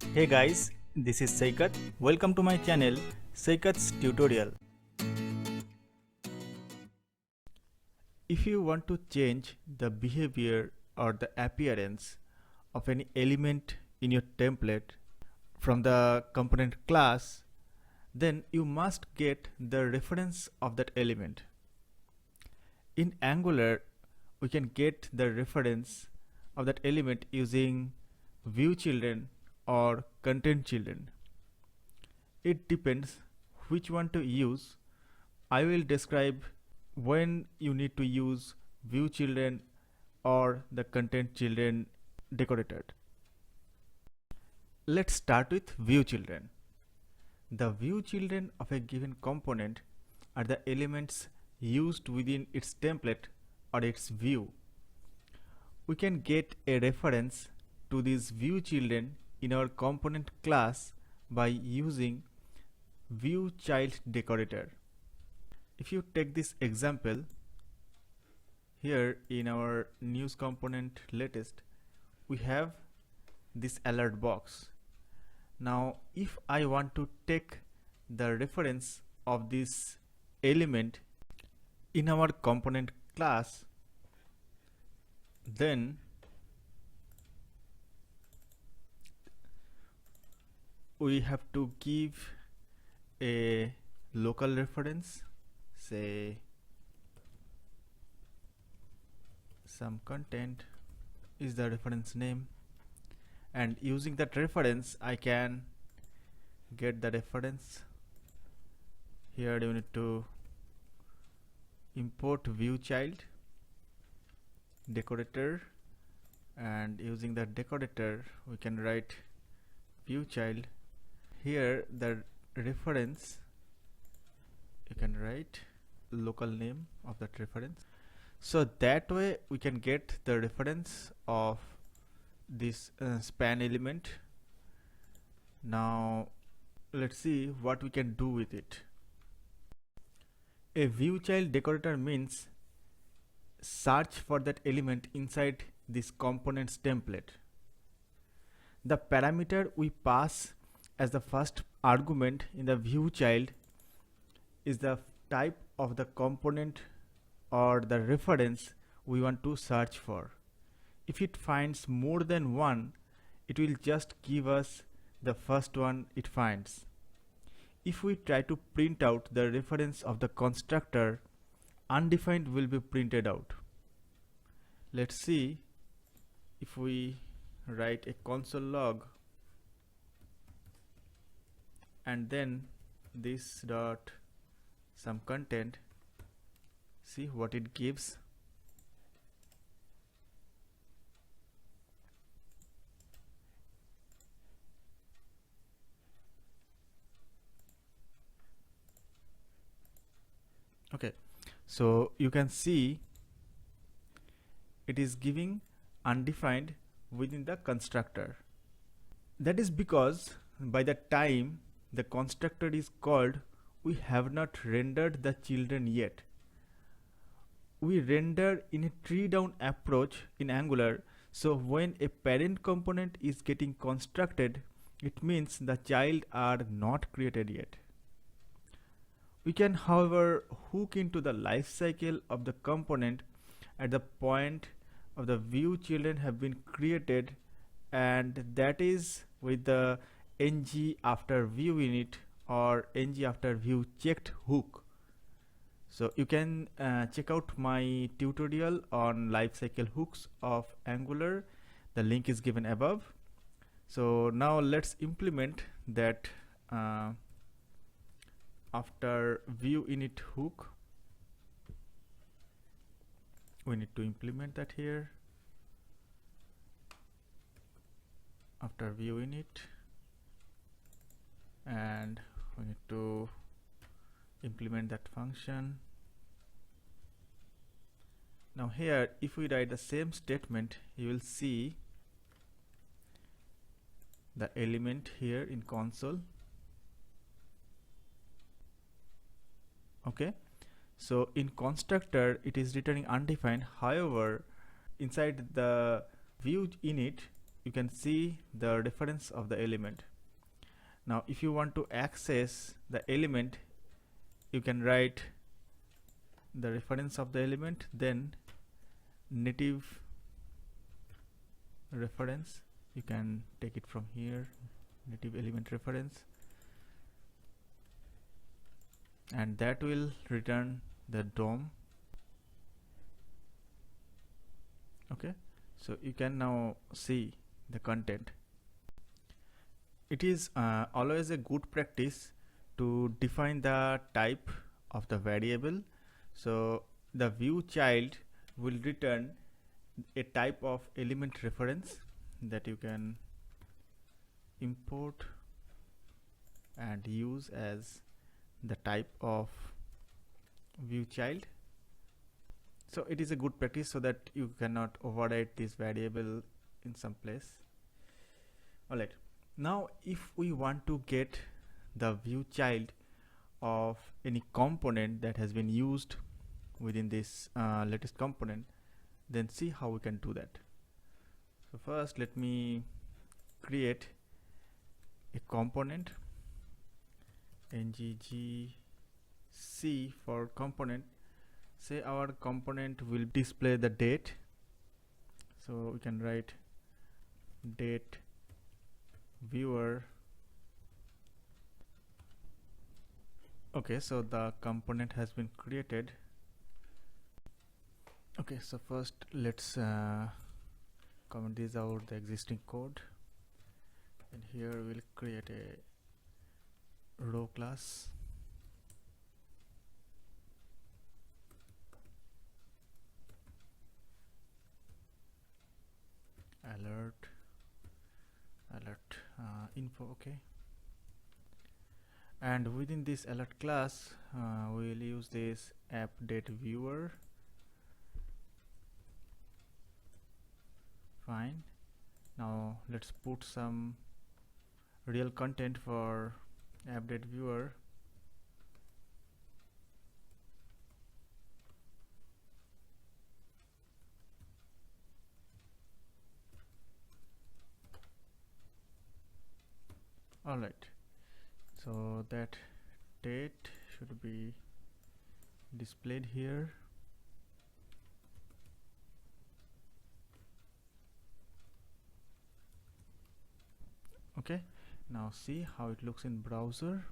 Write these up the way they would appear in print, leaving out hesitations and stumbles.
Hey guys, this is Saikat. Welcome to my channel Saikat's tutorial. If you want to change the behavior or the appearance of any element in your template from the component class, then you must get the reference of that element. In Angular, we can get the reference of that element using ViewChildren or content children. It depends which one to use. I will describe when you need to use ViewChildren or the content children decorator. Let's start with ViewChildren. The ViewChildren of a given component are the elements used within its template or its view. We can get a reference to these ViewChildren in our component class by using ViewChild decorator. If you take this example, here in our news component latest, we have this alert box. Now, if I want to take the reference of this element in our component class, then we have to give a local reference, say some content is the reference name, and using that reference I can get the reference. Here you need to import ViewChild decorator, and using the decorator we can write ViewChild. Here the reference, you can write local name of that reference. So that way we can get the reference of this span element. Now let's see what we can do with it. A ViewChild decorator means search for that element inside this components template. The parameter we pass as the first argument in the ViewChild is the type of the component or the reference we want to search for. If it finds more than one, it will just give us the first one it finds. If we try to print out the reference of the constructor, undefined will be printed out. Let's see if we write a console log and then this dot some content, see what it gives. Okay, so you can see it is giving undefined within the constructor. That is because by the time the constructor is called, we have not rendered the children yet. We render in a tree down approach in Angular, so when a parent component is getting constructed, it means the child are not created yet. We can, however, hook into the life cycle of the component at the point of the ViewChildren have been created, and that is with the ng after ViewInit or ng after ViewChecked hook. So you can check out my tutorial on lifecycle hooks of Angular. The link is given above. So now let's implement that after ViewInit hook. We need to implement that here after ViewInit, and we need to implement that function. Now here if we write the same statement, you will see the element here in console. Okay, so in constructor it is returning undefined. However, inside the ViewInit you can see the reference of the element. Now if you want to access the element, you can write the reference of the element, then native reference, you can take it from here, native element reference, and that will return the DOM. Okay, so you can now see the content. It is always a good practice to define the type of the variable. So the ViewChild will return a type of element reference that you can import and use as the type of ViewChild. So it is a good practice so that you cannot override this variable in some place. Alright, now if we want to get the ViewChild of any component that has been used within this latest component, then see how we can do that. So first let me create a component, ngc for component. Say our component will display the date, so we can write date viewer. Okay, so the component has been created. Okay, so first let's comment this out, the existing code, and here we'll create a row class. alert info. Okay, and within this alert class we'll use this app date viewer. Fine, now let's put some real content for app date viewer. Alright, so that date should be displayed here. Okay, now see how it looks in browser.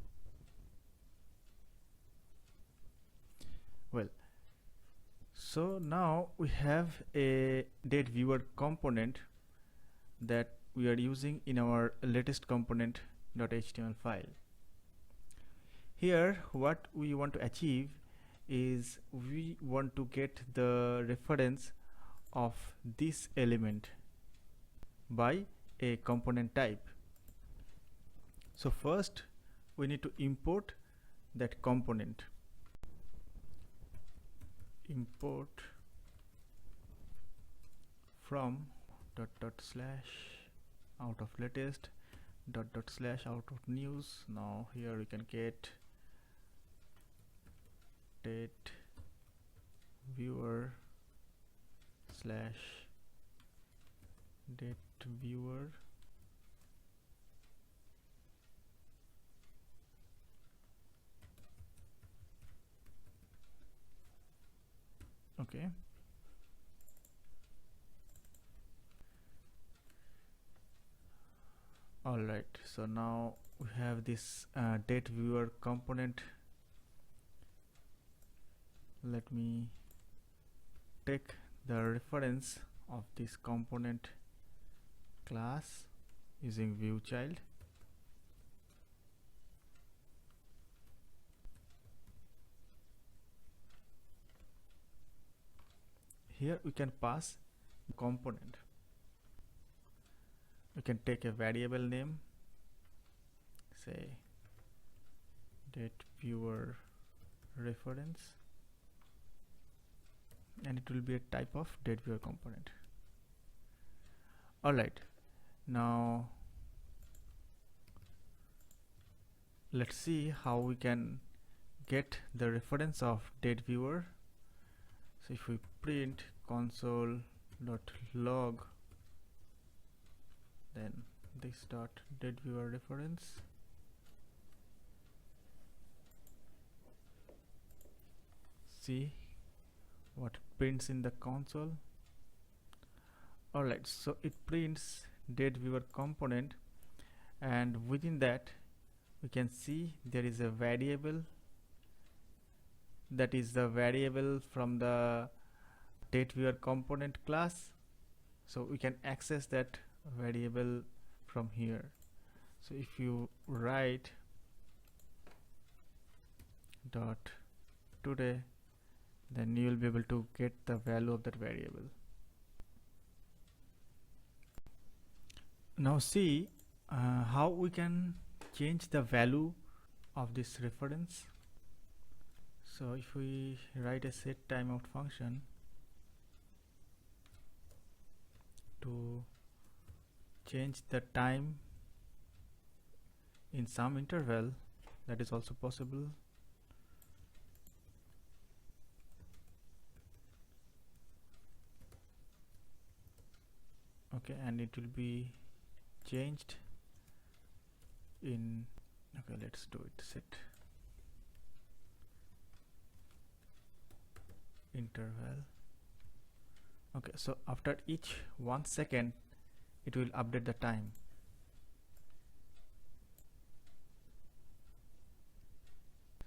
Well, so now we have a date viewer component that we are using in our latest component.html file. Here what we want to achieve is we want to get the reference of this element by a component type. So first we need to import that component. Import from // out of latest // out of news. Now here we can get date viewer / date viewer. Okay, alright, so now we have this date viewer component. Let me take the reference of this component class using ViewChild. Here we can pass the component. We can take a variable name, say date viewer reference, and it will be a type of date viewer component. Alright, now let's see how we can get the reference of date viewer. So if we print console.log then this dot date viewer reference. See what prints in the console. Alright, so it prints date viewer component, and within that we can see there is a variable, that is the variable from the date viewer component class. So we can access that variable from here. So if you write dot today, then you will be able to get the value of that variable. Now see how we can change the value of this reference. So if we write a set timeout function to change the time in some interval, that is also possible. Okay, and it will be changed in, okay, let's do it, set interval. Okay, so after each 1 second it will update the time.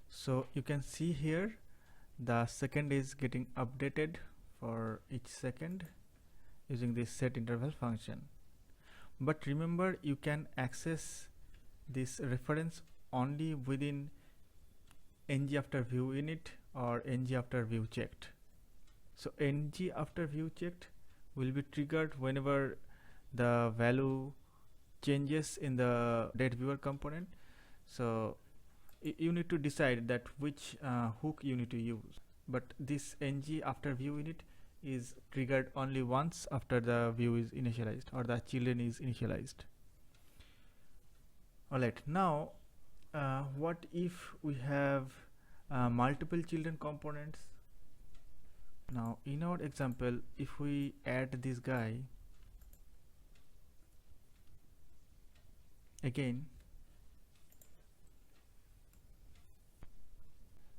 So you can see here the second is getting updated for each second using this set interval function. But remember, you can access this reference only within ng after view init or ng after view checked. So ng after view checked will be triggered whenever the value changes in the date viewer component. So you need to decide that which hook you need to use, but this ng after view init is triggered only once after the view is initialized or the children is initialized. Alright, now what if we have multiple children components? Now in our example, if we add this guy again,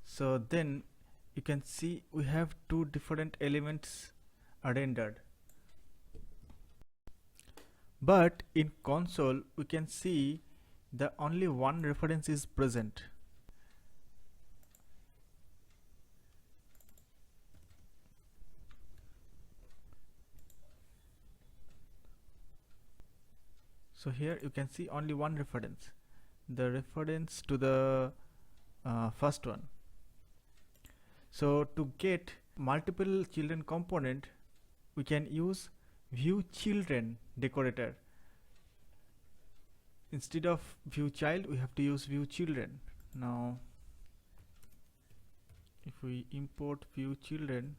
so then you can see we have two different elements are rendered, but in console we can see the only one reference is present. So here you can see only one reference, the reference to the first one. So to get multiple children component, we can use ViewChildren decorator. Instead of ViewChild, we have to use ViewChildren. Now if we import ViewChildren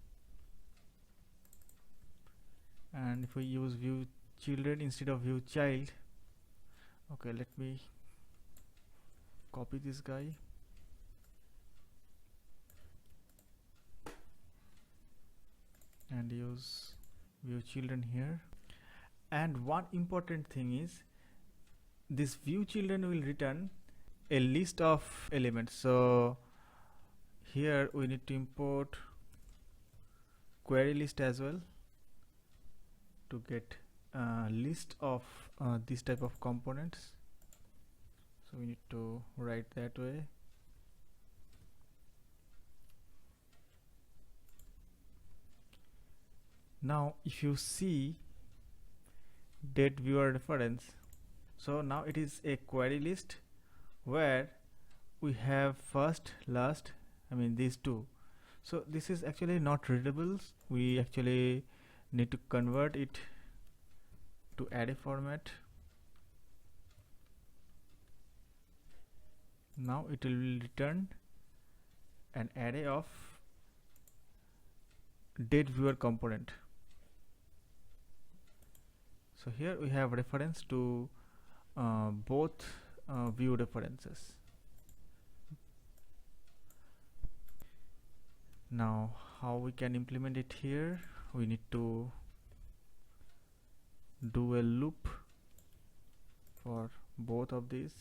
and if we use ViewChildren instead of ViewChild, okay, let me copy this guy and use ViewChildren here. And one important thing is this ViewChildren will return a list of elements. So here we need to import query list as well to get a list of this type of components. So we need to write that way. Now if you see date viewer reference, so now it is a query list where we have first, last, I mean these two. So this is actually not readable. We actually need to convert it to array format. Now it will return an array of date viewer component. So here we have reference to both view references. Now how we can implement it here? We need to do a loop for both of these.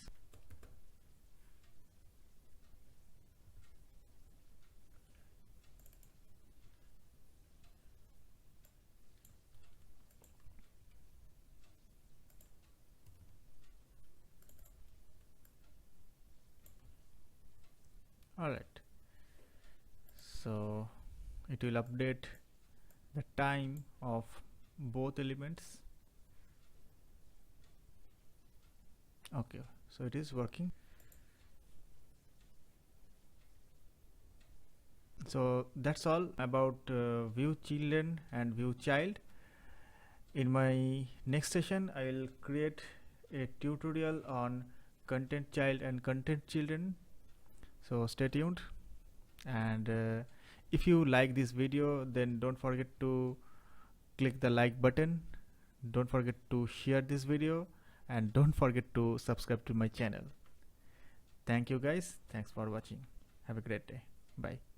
Alright, so it will update the time of both elements. Okay, so it is working. So that's all about ViewChildren and ViewChild. In my next session, I will create a tutorial on content child and content children. So stay tuned, and if you like this video, then don't forget to click the like button, don't forget to share this video, and don't forget to subscribe to my channel. Thank you guys, thanks for watching, have a great day, bye.